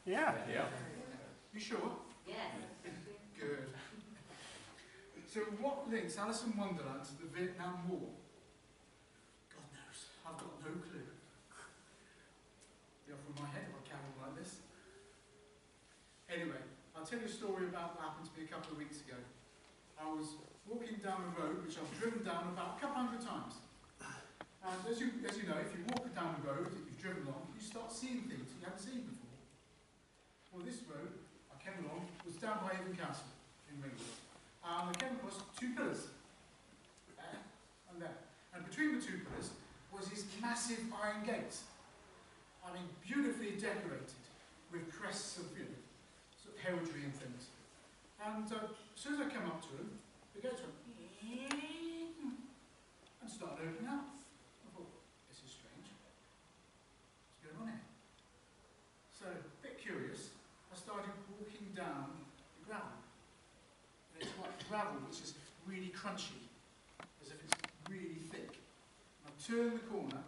Yeah. Yeah. You sure? Yes. Good. So what links Alice in Wonderland to the Vietnam War? God knows. I've got no clue. Be off with my head if I carry on like this. Anyway, I'll tell you a story about what happened to me a couple of weeks ago. I was walking down a road which I've driven down about a couple hundred times. And as you know, if you walk down a road that you've driven along, you start seeing things you haven't seen before. Well, this road I came along was down by Avon Castle in Ringwood. And I came across two pillars, there and there. And between the two pillars was this massive iron gate. I mean, beautifully decorated with crests of, sort of heraldry and things. And as soon as I came up to them, the gates went and started opening up. I thought, this is strange. What's going on here? So, a bit curious, I started walking down the gravel. And it's like gravel which is really crunchy, as if it's really thick. And I turned the corner,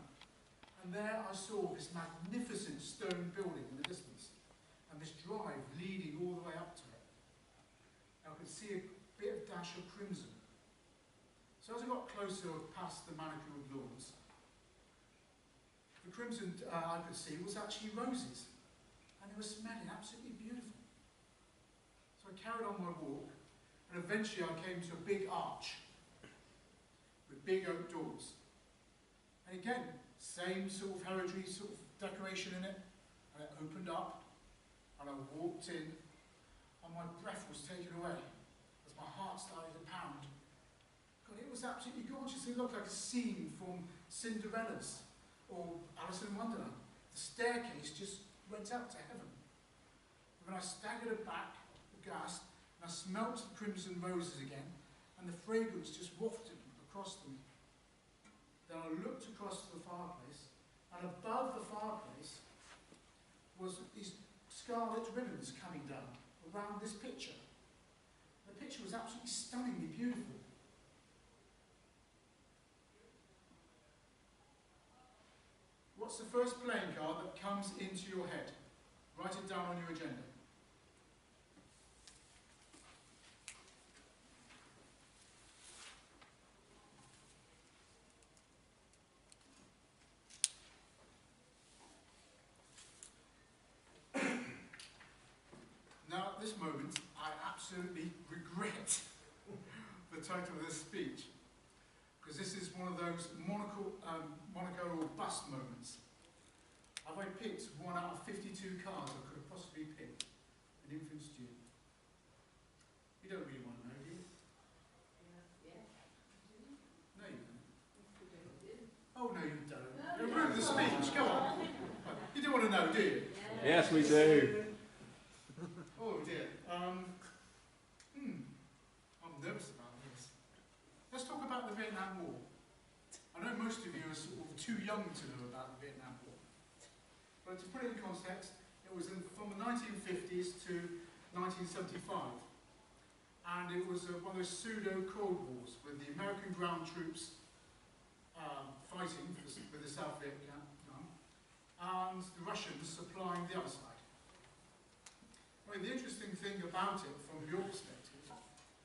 and there I saw this magnificent stone building in the distance, and this drive leading all the way up to it. I could see a bit of dash of crimson. So as I got closer past the manicured lawns, the crimson I could see was actually roses, and they were smelling absolutely beautiful. So I carried on my walk, and eventually I came to a big arch with big oak doors. And again, same sort of heraldry, sort of decoration in it, and it opened up, and I walked in, and my breath was taken away as my heart started to pound. God, it was absolutely gorgeous. It looked like a scene from Cinderella's or Alice in Wonderland. The staircase just went up to heaven. And when I staggered back, aghast, and I smelt the crimson roses again, and the fragrance just wafted across to me. Then I looked across to the fireplace, and above the fireplace was these scarlet ribbons coming down around this picture. The picture was absolutely stunningly beautiful. What's the first playing card that comes into your head? Write it down on your agenda. Now, at this moment, I absolutely regret the title of this speech, because this is one of those Monaco or bust moments. Have I picked 1 out of 52 cards I could have possibly picked? An infant student. You don't really want to know, do you? No, you don't. Oh, no, you don't. You ruined the speech, go on. You do want to know, do you? Yes, we do. Oh dear. I'm nervous about this. Let's talk about the Vietnam War. I know most of you are sort of too young to know about the Vietnam War. But to put it in context, it was from the 1950s to 1975. And it was one of those pseudo-Cold Wars with the American ground troops fighting with the South Vietnam and the Russians supplying the other side. I mean, the interesting thing about it, from your perspective,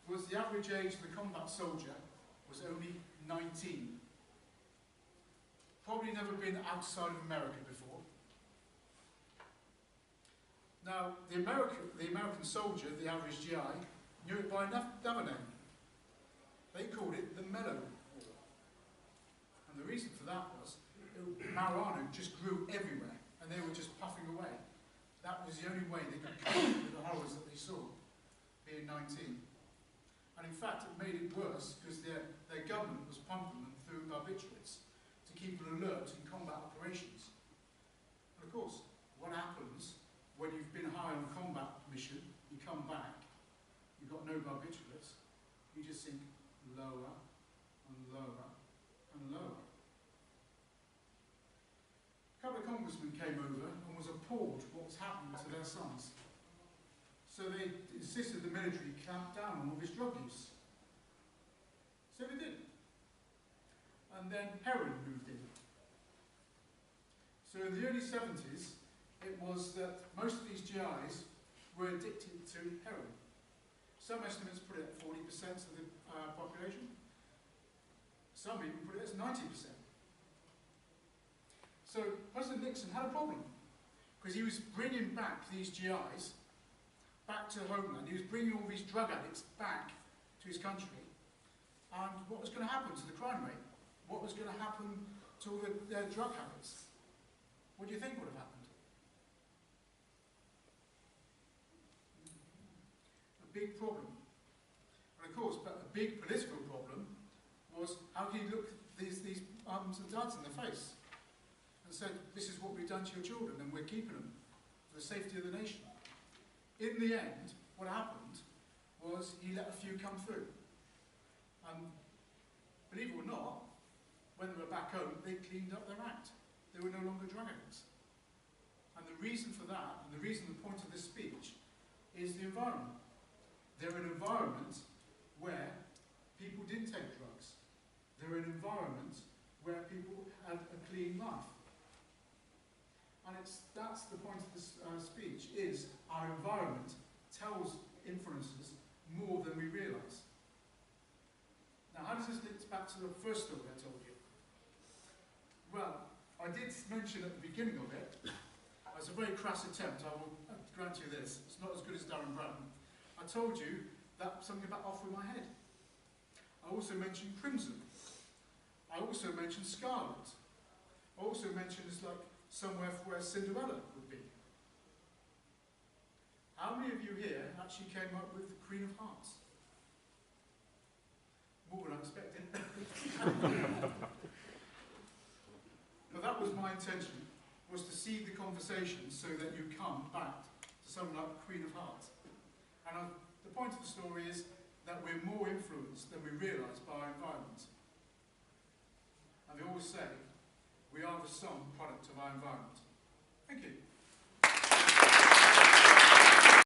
was the average age of the combat soldier was only 19. Probably never been outside of America before. Now, the American soldier, the average GI, knew it by another name. They called it the Mellow War. And the reason for that was marijuana just grew everywhere, and they were just puffing away. That was the only way they could cope with the horrors that they saw, being 19. And in fact, it made it worse because their government was pumping them through barbiturates to keep them alert in combat operations. And of course, what happens when you've been high on a combat mission, you come back, you've got no barbiturates, you just sink lower and lower and lower. A couple of congressmen came over and was appalled what was happening to their sons. So they insisted the military clamp down on all this drug use. So they did. And then heroin moved in. So in the early 70s, it was that most of these GIs were addicted to heroin. Some estimates put it at 40% of the population. Some even put it as 90%. So President Nixon had a problem, because he was bringing back these GIs back to homeland. He was bringing all these drug addicts back to his country. And what was going to happen to the crime rate? What was going to happen to all their drug habits? What do you think would have happened? A big problem. And of course, but a big political problem was how can you look these mums and dads in the face and said, this is what we've done to your children and we're keeping them for the safety of the nation. In the end, what happened was he let a few come through. And believe it or not, when they were back home, they cleaned up their act. They were no longer drug addicts. And the reason for that, and the reason the point of this speech, is the environment. They're an environment where people didn't take drugs. They're an environment where people had a clean life. And that's the point of this speech, is our environment influences more than we realise. Now, how does this link back to the first story I told you? Well, I did mention at the beginning of it, it's a very crass attempt, I will grant you this, it's not as good as Darren Brown. I told you that something about Off With My Head. I also mentioned Crimson. I also mentioned Scarlet. I also mentioned it's like somewhere where Cinderella would be. How many of you here actually came up with the Queen of Hearts? More than I expected. But that was my intention, was to seed the conversation so that you come back to something like Queen of Hearts. And the point of the story is that we're more influenced than we realise by our environment. And they always say, we are the sum product of our environment. Thank you.